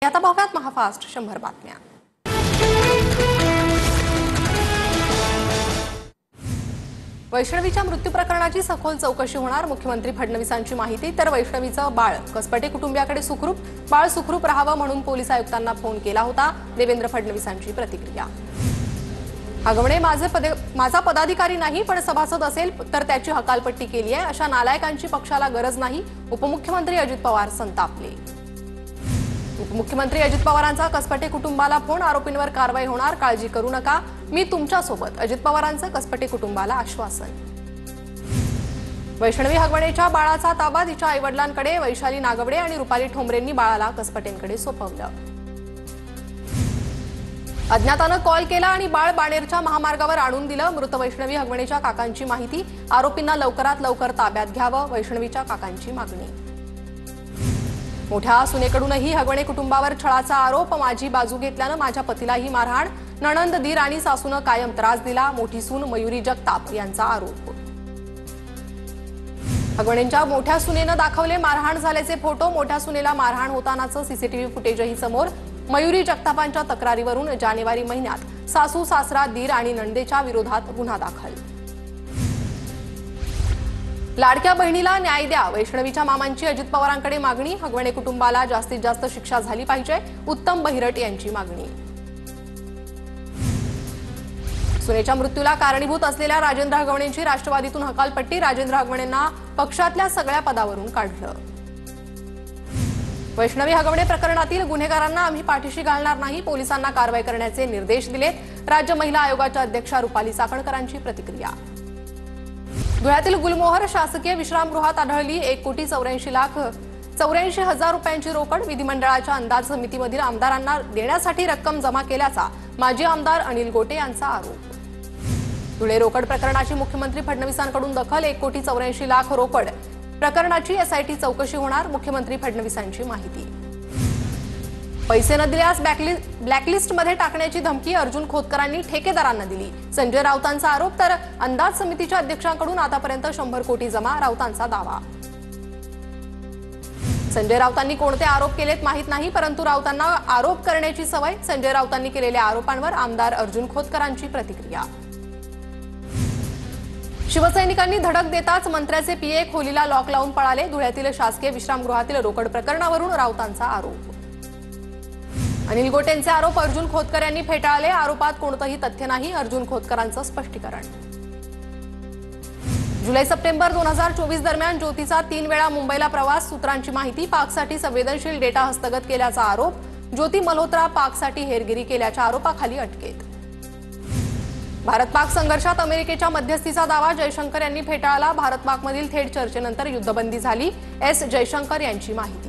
आता पाहूयात महाफास्ट 100 बातम्या। वैष्णवीच्या मृत्यू प्रकरणाची सखोल चौकशी होणार, मुख्यमंत्री फडणवीसांची माहिती। तर वैष्णवीचं बाळ कसपटे कुटुंबियाकडे सुखरूप, बाळ सुखरूप राहावं म्हणून पोलीस आयुक्तांना फोन केला होता। देवेंद्र फडणवीसांची प्रतिक्रिया। हगवणे माझा पदाधिकारी नाही, पण सभासद असेल तर त्याची हकालपट्टी केली आहे, अशा नालायकांची पक्षाला गरज नाही। उपमुख्यमंत्री अजित पवार संतापले। उपमुख्यमंत्री अजित पवारांचा कसपटे कुटुंबाला फोन, आरोपींवर कारवाई होणार, काळजी करू नका, मी तुमच्यासोबत। अजित पवारांचं कसपटे कुटुंबाला आश्वासन। वैष्णवी हगवणेच्या बाळाचा ताबा तिच्या आईवडिलांकडे, वैशाली नागवडे आणि रुपाली ठोंबरेंनी बाळाला कसपटेंकडे सोपवलं। अज्ञातानं कॉल केला आणि बाळ बाणेरच्या महामार्गावर आणून दिलं। मृत वैष्णवी हगवणेच्या काकांची माहिती, आरोपींना लवकरात लवकर ताब्यात घ्यावं, वैष्णवीच्या काकांची मागणी। मोठ्या सुनेकडूनही हगवणे कुटुंबावर छळाचा आरोप, माझी बाजू घेतल्यानं माझ्या पतीलाही मारहाण, नणंद, दीर आणि सासूनं कायम त्रास दिला, मोठी सून मयुरी जगताप यांचा आरोप। हगवणेंच्या मोठ्या सुनेनं दाखवले मारहाण झाल्याचे फोटो, मोठ्या सुनेला मारहाण होतानाचं सीसीटीव्ही फुटेजही समोर। मयुरी जगतापांच्या तक्रारीवरून जानेवारी महिन्यात सासू, सासरा, दीर आणि नणंदेच्या विरोधात गुन्हा दाखल। लाडक्या बहिणीला न्याय द्या, वैष्णवीच्या मामांची अजित पवारांकडे मागणी। हगवणे कुटुंबाला जास्तीत जास्त शिक्षा झाली पाहिजे, उत्तम बहिरट यांची मागणी। सुनेच्या मृत्यूला कारणीभूत असलेल्या राजेंद्र हगवणेंची राष्ट्रवादीतून हकालपट्टी, राजेंद्र हगवणेंना पक्षातल्या सगळ्या पदावरून काढलं। वैष्णवी हगवणे प्रकरणातील गुन्हेगारांना आम्ही पाठीशी घालणार नाही, पोलिसांना कारवाई करण्याचे निर्देश दिलेत। राज्य महिला आयोगाच्या अध्यक्षा रुपाली चाकणकरांची प्रतिक्रिया। धुळ्यातील गुलमोहर शासकीय विश्रामगृहात आढळली 1,84,84,000 रुपयांची रोकड, विधिमंडळाच्या अंदाज समितीमधील आमदारांना देण्यासाठी रक्कम जमा केल्याचा माजी आमदार अनिल गोटे यांचा आरोप। धुळे रोकड प्रकरणाची मुख्यमंत्री फडणवीसांकडून दखल, 1,84,00,000 रोकड प्रकरणाची एसआयटी चौकशी होणार, मुख्यमंत्री फडणवीसांची माहिती। पैसे न दिल्यास ब्लॅकलिस्टमध्ये टाकण्याची धमकी अर्जुन खोतकरांनी ठेकेदारांना दिली, संजय राऊतांचा आरोप। तर अंदाज समितीच्या अध्यक्षांकडून आतापर्यंत 100 कोटी जमा, राऊतांचा दावा। संजय राऊतांनी कोणते आरोप केलेत माहित नाही, परंतु राऊतांना आरोप करण्याची सवय। संजय राऊतांनी केलेल्या आरोपांवर आमदार अर्जुन खोतकरांची प्रतिक्रिया। शिवसैनिकांनी धडक देताच मंत्र्याचे पीए खोलीला लॉक लावून पळाले, धुळ्यातील शासकीय विश्रामगृहातील रोकड प्रकरणावरून राऊतांचा आरोप। अनिल गोटेंचे आरोप अर्जुन खोतकर यांनी फेटाळले, आरोपात कोणतंही तथ्य नाही, अर्जुन खोतकरांचं स्पष्टीकरण। जुलै-सप्टेंबर 2024 दरम्यान ज्योतीचा 3 वेळा मुंबईला प्रवास, सूत्रांची माहिती। पाकसाठी संवेदनशील डेटा हस्तगत केल्याचा आरोप, ज्योती मल्होत्रा पाकसाठी हेरगिरी केल्याच्या आरोपाखाली अटकेत। भारत-पाक संघर्षात अमेरिकेच्या मध्यस्थीचा दावा, जयशंकर यांनी फेटाळला, भारत-पाकमधील थेट चर्चेनंतर युद्धबंदी झाली, एस जयशंकर यांची माहिती।